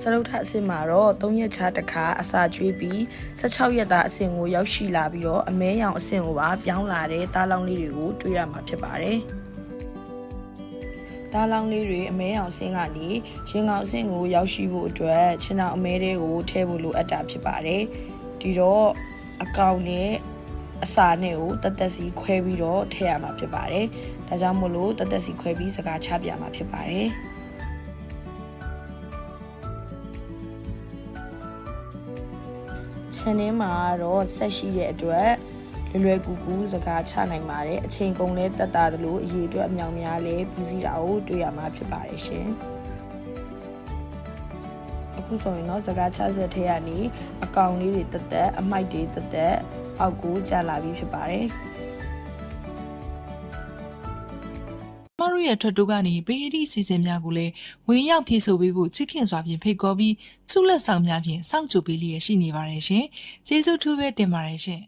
စရုပ်ထအဆင့်မှာတော့3ရက်ခြားတစ်ခါအစာကျွေးပြီး16ရက်သားအဆင့်ကိုရောက်ရှိလာပြီးတော့အမဲရောင်အဆင့်ကိုပါပြောင်းလာတဲ့သားလောင်းလေးတွေကိုတွေ့ရမှာဖြစ်ပါတယ်။သားလောင်းလေးတွေအမဲရောင်အဆင့်ကနေရင်ကောင်အဆင့်ကိုရောက်ရှိဖို့အတွက်ခြေထောက်အမဲတွေကိုထည့်ဖို့လိုအပ်တာဖြစ်ပါတယ်။ဒီတော့အကောင်နဲ့အစာနဲ့ကိုတသက်စီခွဲပြီးတော့ထည့်ရမှာဖြစ်ပါတယ်။ဒါကြောင့်မို့လို့တသက်စီခွဲပြီးစကားချပြမှာဖြစ်ပါတယ်။ခြံထဲမှာတော့ဆက်ရှိတဲ့အတွက်လွယ်ကူကူစကားချနိုင်ပါတယ်အချိန်ကုန်လဲတက်တာသလိုအရေးအတွက်အမြောင်များလဲပြီးစီးတာကိုတွေ့ရမှာဖြစ်ပါတယ်ရှင်အခုဆိုရင်တော့စကားချဆက်ထဲကနေအကောင်လေးတွေတက်တက်အမိုက်တွေတက်တက်အောက်ကိုကျလာပြီးဖြစ်ပါတယ်မတို့ရဲ့ထွက်တိုးကနေဘေးအသည့်စီစဉ်များကိုလည်းဝင်ရောက်ဖြည့်ဆို့ပေးဖို့ချစ်ခင်စွာဖြင့်ဖိတ်ခေါ်ပြီးစုလက်ဆောင်များဖြင့်စောင့်ကြိုပေးလျက်ရှိနေပါတယ်ရှင်ကျေးဇူးထူးပဲတင်ပါတယ်ရှင်